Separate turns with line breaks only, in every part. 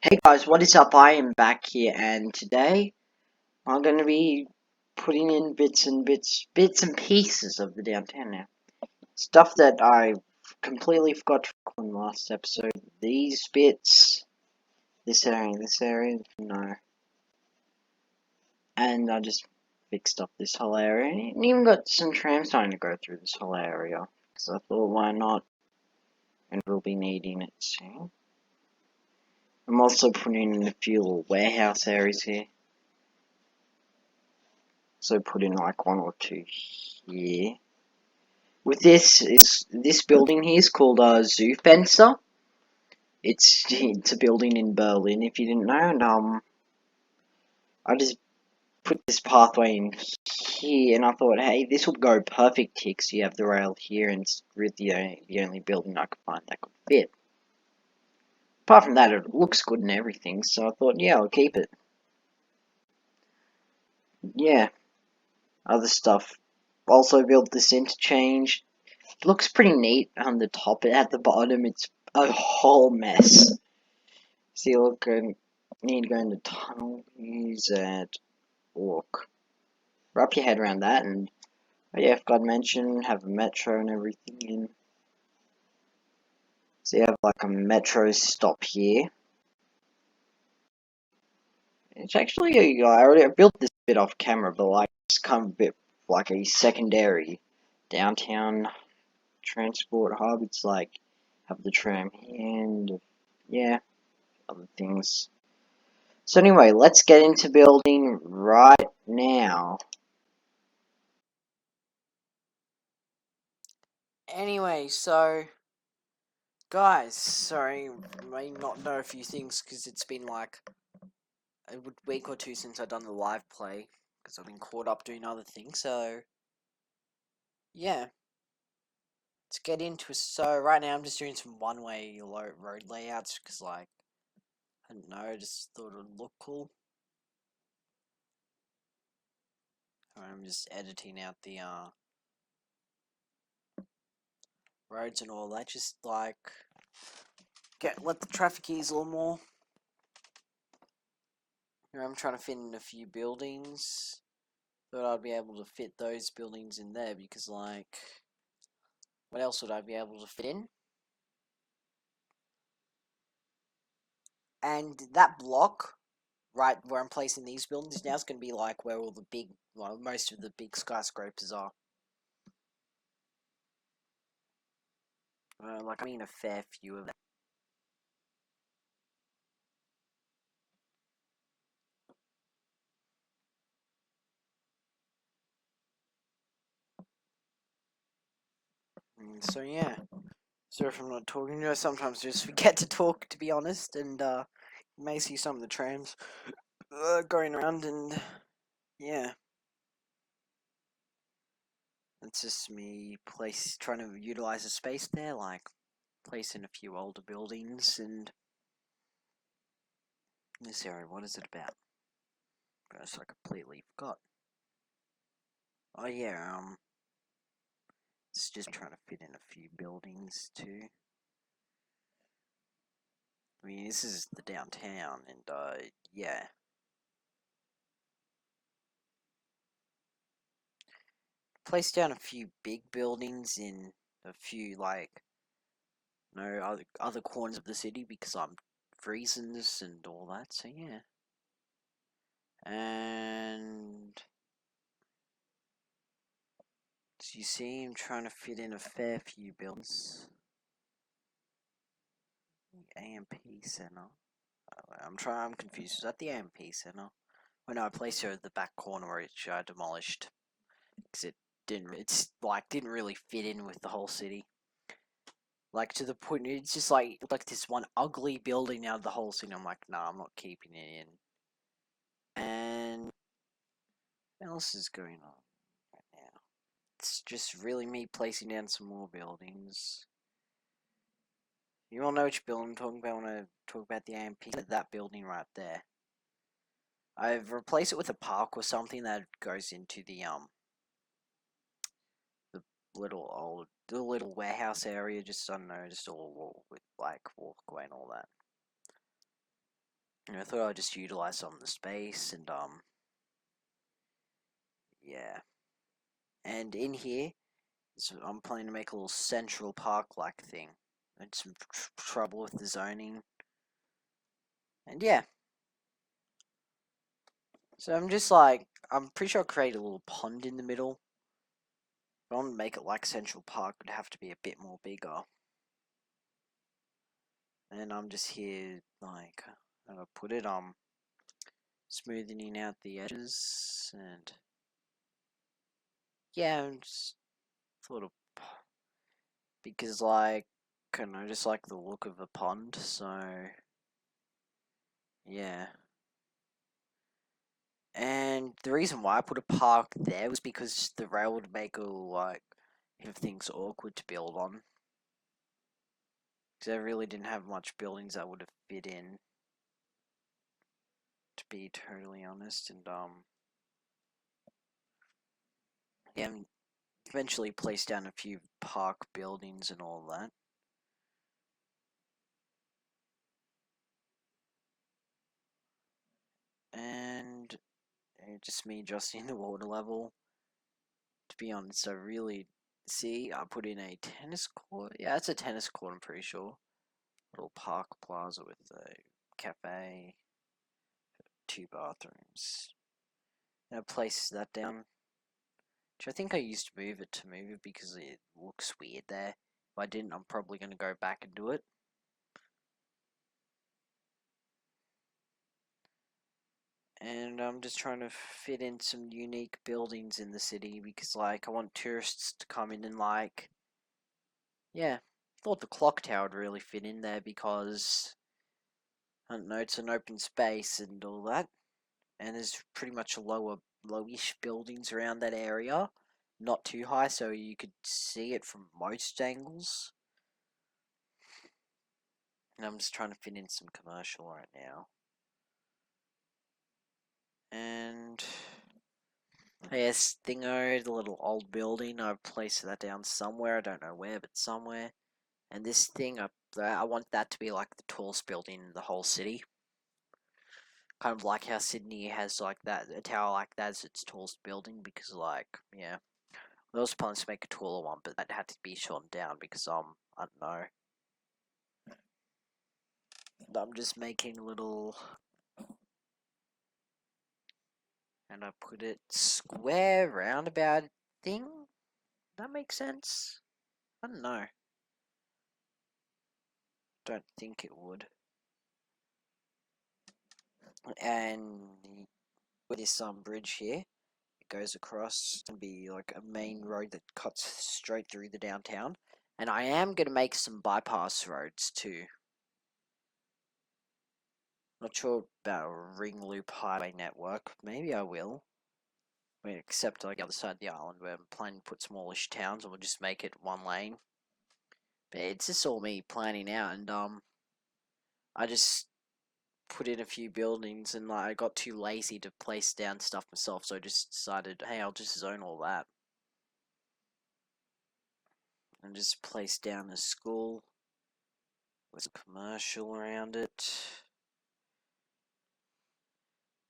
Hey guys, what is up? I am back here, and today I'm going to be putting in bits and pieces of the downtown now. Stuff that I completely forgot to record in the last episode. These bits, this area, no. And I just fixed up this whole area, and even got some trams starting to go through this whole area. Because I thought, why not? And we'll be needing it soon. I'm also putting in a few little warehouse areas here. So put in like one or two here. With this building here is called Zoo Fencer. It's a building in Berlin, if you didn't know, and I just put this pathway in here, and I thought, hey, this would go perfect here, because you have the rail here, and it's really the only building I could find that could fit. Apart from that, it looks good and everything, so I thought, yeah, I'll keep it. Yeah, other stuff. Also built this interchange. It looks pretty neat on the top, and at the bottom, it's a whole mess. See, look, I need to go in the tunnel, use that, walk. Wrap your head around that, and yeah, I forgot to mention, have a metro and everything in. So you have like a metro stop here. It's actually, I built this bit off camera, but like, it's kind of a bit like a secondary downtown transport hub. It's like, have the tram here, and yeah, other things. So anyway, let's get into building right now.
Anyway, so guys, sorry, you may not know a few things because it's been like a week or two since I've done the live play because I've been caught up doing other things. So yeah, let's get into it. So right now I'm just doing some one-way road layouts because like I don't know, I just thought it would look cool. I'm just editing out the roads and all that, just like let the traffic ease a little more. Here I'm trying to fit in a few buildings. Thought I'd be able to fit those buildings in there because, like, what else would I be able to fit in? And that block, right where I'm placing these buildings now, is going to be like where all the big, well, most of the big skyscrapers are. Like, I mean, a fair few of them. So yeah. Sorry if I'm not talking. You know, sometimes I just forget to talk, to be honest, and you may see some of the trams going around, and yeah. It's just me trying to utilize the space there, like placing a few older buildings and this area. What is it about? Gosh, I completely forgot. Oh yeah, it's just trying to fit in a few buildings too. I mean, this is the downtown, and yeah. Place down a few big buildings in a few like other corners of the city because I'm reasons and all that. So yeah, and as you see, I'm trying to fit in a fair few buildings. The AMP Center. I'm confused. Is that the AMP Center? Oh no, I placed it at the back corner which I demolished because didn't really fit in with the whole city. Like to the point, it's just like this one ugly building out of the whole city. I'm like, nah, I'm not keeping it in. And what else is going on right now? It's just really me placing down some more buildings. You all know which building I'm talking about when I talk about the AMP. That building right there. I've replaced it with a park or something that goes into the the little warehouse area. Just I don't know, just all with like walkway and all that. And I thought I'd just utilize some of the space and yeah. And in here, so I'm planning to make a little Central Park like thing. I had some trouble with the zoning. And yeah. So I'm just like, I'm pretty sure I'll create a little pond in the middle. If I want to make it like Central Park, it'd have to be a bit more bigger. And I'm just here, like, I'm gonna put it, smoothing out the edges, and yeah, I'm just thought of, because, like, I don't know, just like the look of a pond, so, yeah. And the reason why I put a park there was because the rail would make all, like, if things awkward to build on. Because I really didn't have much buildings that would have fit in, to be totally honest, and, yeah, eventually placed down a few park buildings and all that. And just me adjusting the water level. To be honest, I really see. I put in a tennis court. Yeah, it's a tennis court. I'm pretty sure. Little park plaza with a cafe, 2 bathrooms. And I place that down. Which I think I used to move it because it looks weird there. If I didn't, I'm probably going to go back and do it. And I'm just trying to fit in some unique buildings in the city because, like, I want tourists to come in and, like, yeah, thought the clock tower would really fit in there because, I don't know, it's an open space and all that, and there's pretty much lowish buildings around that area, not too high, so you could see it from most angles. And I'm just trying to fit in some commercial right now. And yes, Thingo, the little old building, I've placed that down somewhere, I don't know where, but somewhere. And this thing, I want that to be like the tallest building in the whole city. Kind of like how Sydney has like that, a tower like that as its tallest building, because, like, yeah. There was plans to make a taller one, but that had to be shortened down because, I don't know. I'm just making a little, and I put it square roundabout thing. That makes sense? I don't know. Don't think it would. And with this bridge here, it goes across and be like a main road that cuts straight through the downtown. And I am gonna make some bypass roads too. Not sure about a ring loop highway network. Maybe I will. I mean, except like the other side of the island where I'm planning to put smallish towns, and we'll just make it one lane. But it's just all me planning out, and I just put in a few buildings, and like, I got too lazy to place down stuff myself, so I just decided, hey, I'll just zone all that. And just place down a school with a commercial around it.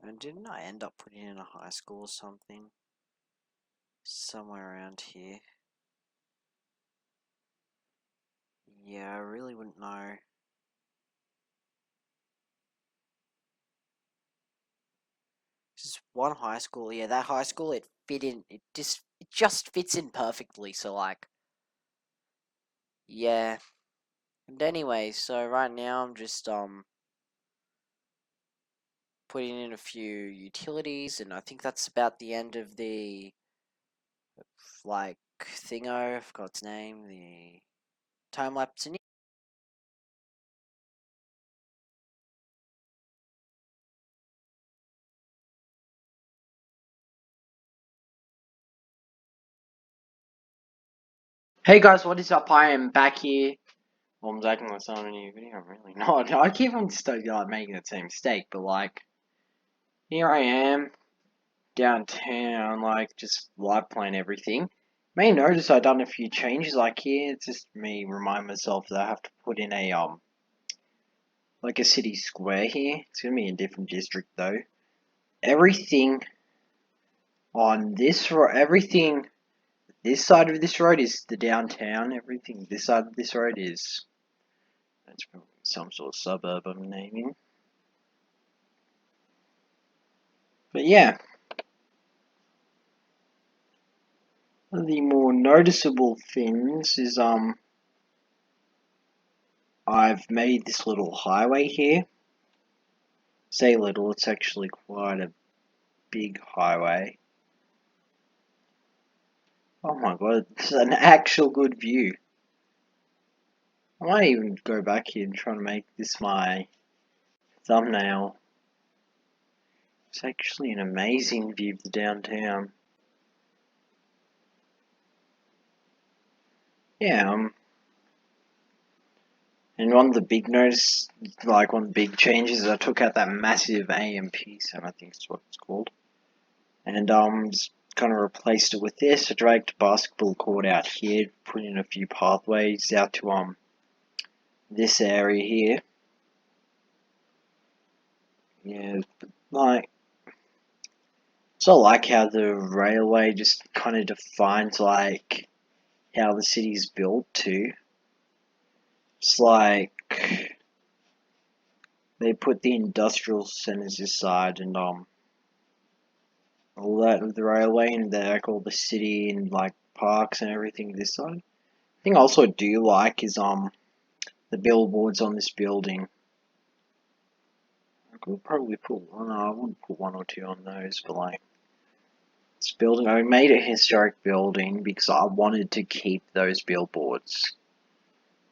And didn't I end up putting in a high school or something? Somewhere around here. Yeah, I really wouldn't know. Just one high school. Yeah, that high school, it fit in. It just fits in perfectly. So, like, yeah. And anyway, so right now I'm just putting in a few utilities, and I think that's about the end of the, like, thingo. I forgot its name. The time lapse.
Hey guys, what is up? I am back here. Well, I'm acting like starting a new video. I'm really not. I keep on like making the same mistake, but like, here I am downtown, like just live playing everything. May notice I've done a few changes. Like here, it's just me remind myself that I have to put in a like a city square here. It's gonna be a different district though. Everything on everything this side of this road is the downtown. Everything this side of this road is that's probably some sort of suburb I'm naming. But yeah, one of the more noticeable things is I've made this little highway here. Say little, it's actually quite a big highway. Oh my god, it's an actual good view. I might even go back here and try to make this my thumbnail. It's actually an amazing view of the downtown. Yeah, and one of the big one of the big changes is I took out that massive AMP center, I think is what it's called. And just kind of replaced it with this. I dragged a basketball court out here, put in a few pathways out to this area here. Yeah, like so I like how the railway just kind of defines like how the city's built too. It's like they put the industrial centers this side and all that of the railway and like all the city and like parks and everything this side. The thing I also do like is the billboards on this building. I could probably put one. I wouldn't put one or two on those, but like this building, I made a historic building because I wanted to keep those billboards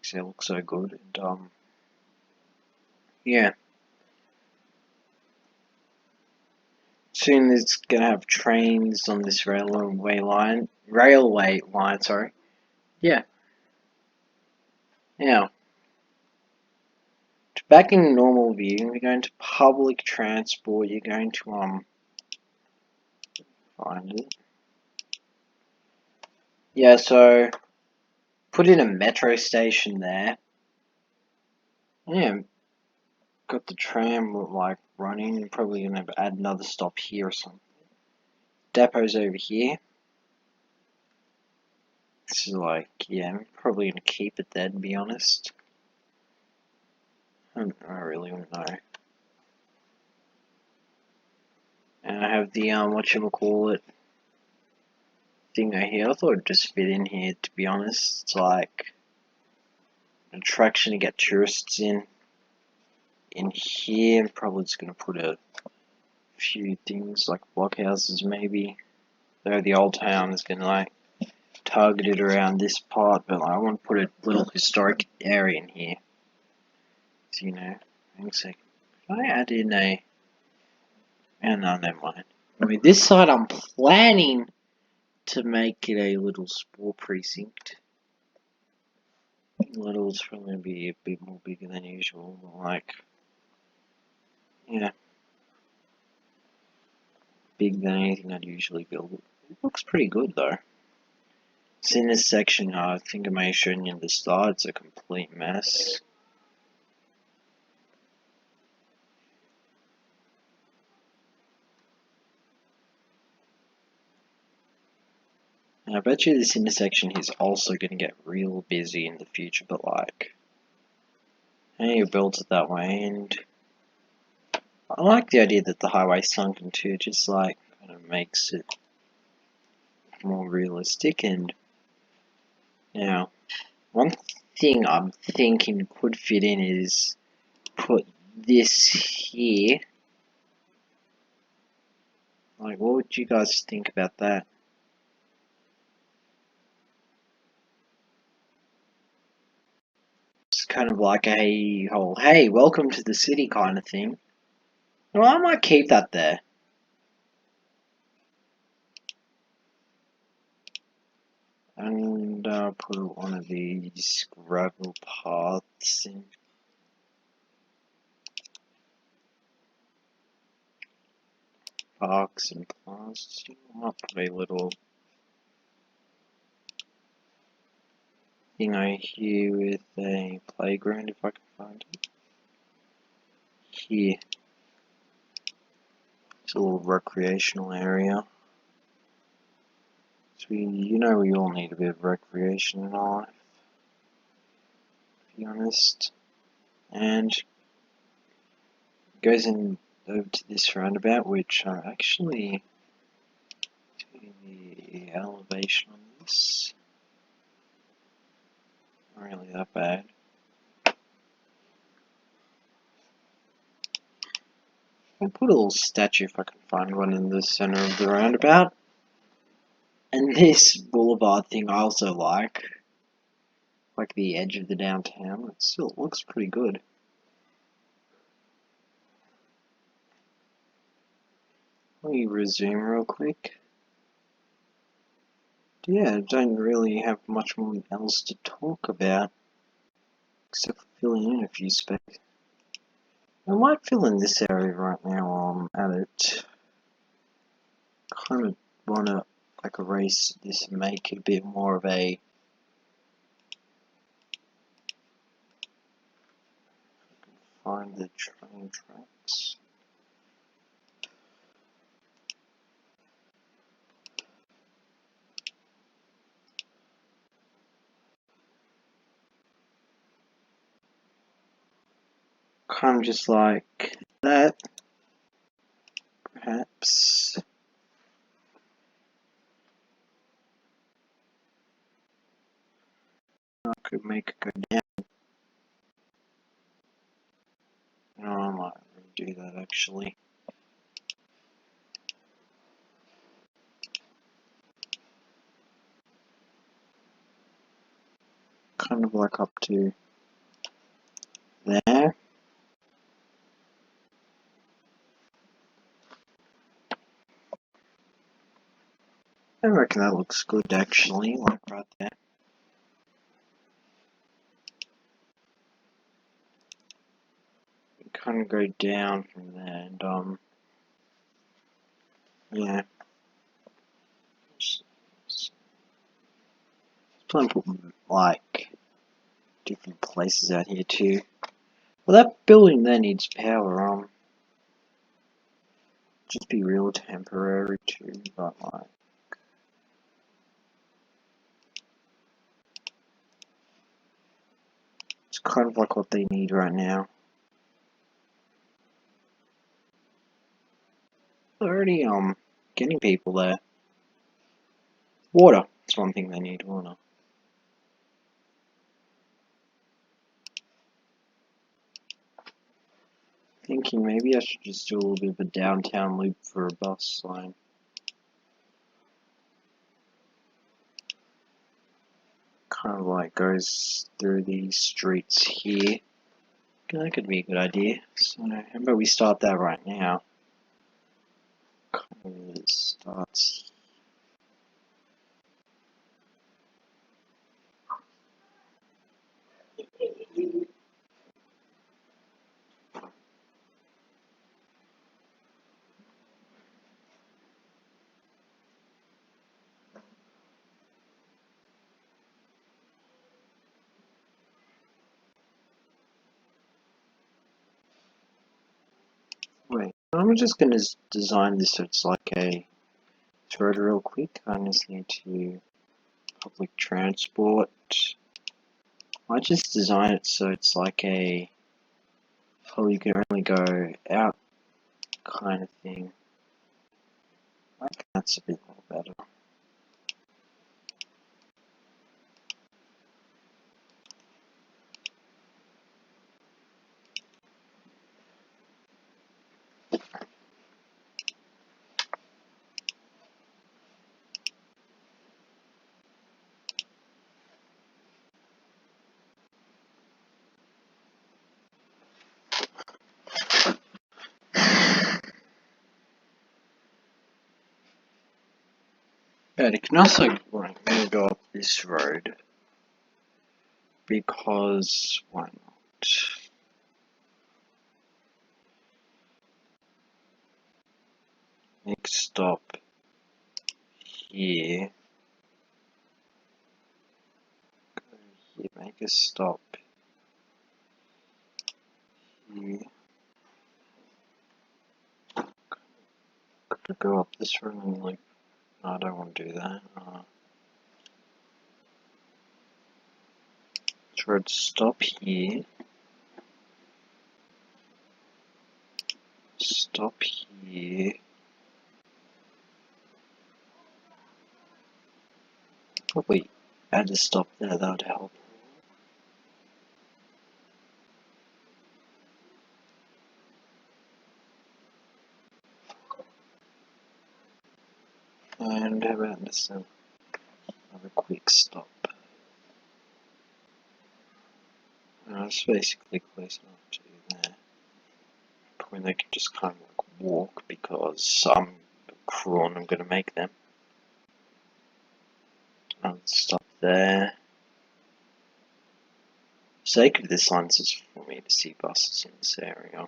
because they look so good. And yeah, soon it's gonna have trains on this railway line. Railway line, sorry. Yeah. Now, back in normal view, we're going to public transport. You're going to find it. Yeah, so put in a metro station there. Yeah, got the tram like running. Probably gonna add another stop here or something. Depot's over here. This is like, yeah, I'm probably gonna keep it there to be honest. I really don't know. And I have the whatchamacallit thing over here. I thought it'd just fit in here to be honest. It's like an attraction to get tourists in here. I'm probably just gonna put a few things like blockhouses maybe. Though the old town is gonna like targeted around this part, but like, I want to put a little historic area in here. So, you know, hang a second. Can I add in a... Oh, no, never mind. Anyway, this side I'm planning to make it a little sport precinct. Little is probably going to be a bit more bigger than usual, but like, yeah, bigger than anything I'd usually build. It looks pretty good though. It's in this section, I think I may have shown you at the start, it's a complete mess. And I bet you this intersection is also going to get real busy in the future, but like, hey, you built it that way, and I like the idea that the highway's sunken too, it just like, kind of makes it more realistic, and, you know, one thing I'm thinking could fit in is put this here. Like, what would you guys think about that? It's kind of like a whole, hey, welcome to the city kind of thing. Well, I might keep that there. And put one of these gravel paths in. Parks and plants. I might put a little thing over here with a playground if I can find it. here. It's a little recreational area. So we all need a bit of recreation in our life, to be honest. And it goes in over to this roundabout, which actually the elevation on this not really that bad. I'll put a little statue if I can find one in the center of the roundabout. And this boulevard thing I also like the edge of the downtown. It still looks pretty good. Let me resume real quick. Yeah, I don't really have much more else to talk about, except for filling in a few specs. I might fill in this area right now while I'm at it. Kind of wanna erase this and make it a bit more of a find the train tracks. Kind of just like that, perhaps. I could make it go down. No, I might redo that actually. Kind of like up to there. I reckon that looks good actually, like right there. Kind of go down from there and yeah. Try and put like different places out here too. Well, that building there needs power. Just be real temporary too, but like. It's kind of like what they need right now. They're already getting people there. Water. That's one thing they need, water. Thinking maybe I should just do a little bit of a downtown loop for a bus line. Kind of like goes through these streets here. That could be a good idea. So how about we start that right now? Kind of starts. Wait, I'm just gonna design this so it's like a thread real quick. I just need to public transport. I just design it so it's like a you can only go out kind of thing. I think that's a bit more better. But it can also go up this road because why not? Next stop here. Go here, make a stop here. go up this room and like, no, I don't want to do that. Try to stop here. Stop here. Probably add a stop there, that would help. And how about this another quick stop? It's basically close enough to there. Probably they can just kind of like walk because I'm a crew and I'm going to make them. And stop there. For the sake of this line, this is for me to see buses in this area.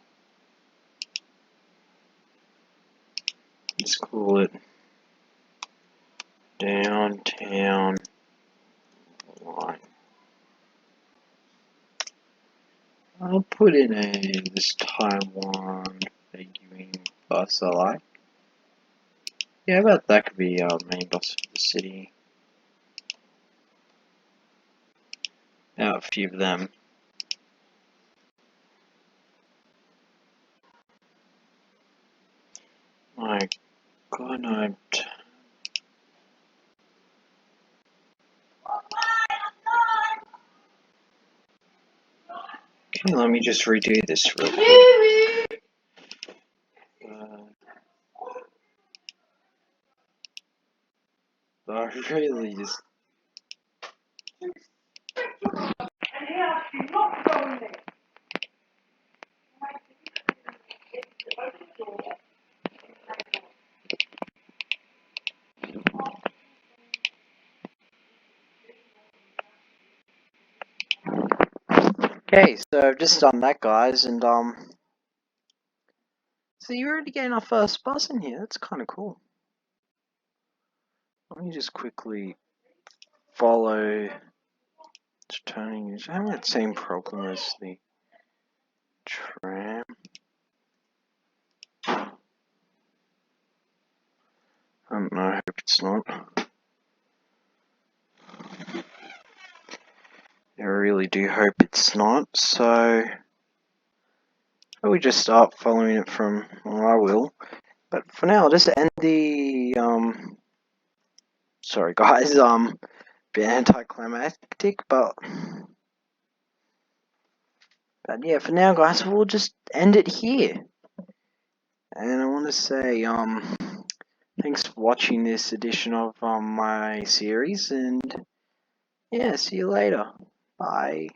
Let's call it Downtown Line. I'll put in this Taiwan figurine bus I like. Yeah, I bet that could be our main bus for the city. Yeah, a few of them. My God, okay, let me just redo this real quick. I really just. Okay, so I've just done that, guys, and so you're already getting our first bus in here. That's kind of cool. Let me just quickly follow. It's turning. It's having that same problem as the tram. I don't know. I hope it's not. I really do hope it's not. So we just start following it from. Well, I will. But for now, I'll just end the sorry, guys. Bit anticlimactic, but yeah, for now, guys, we'll just end it here. And I want to say thanks for watching this edition of my series, and yeah, see you later. Bye.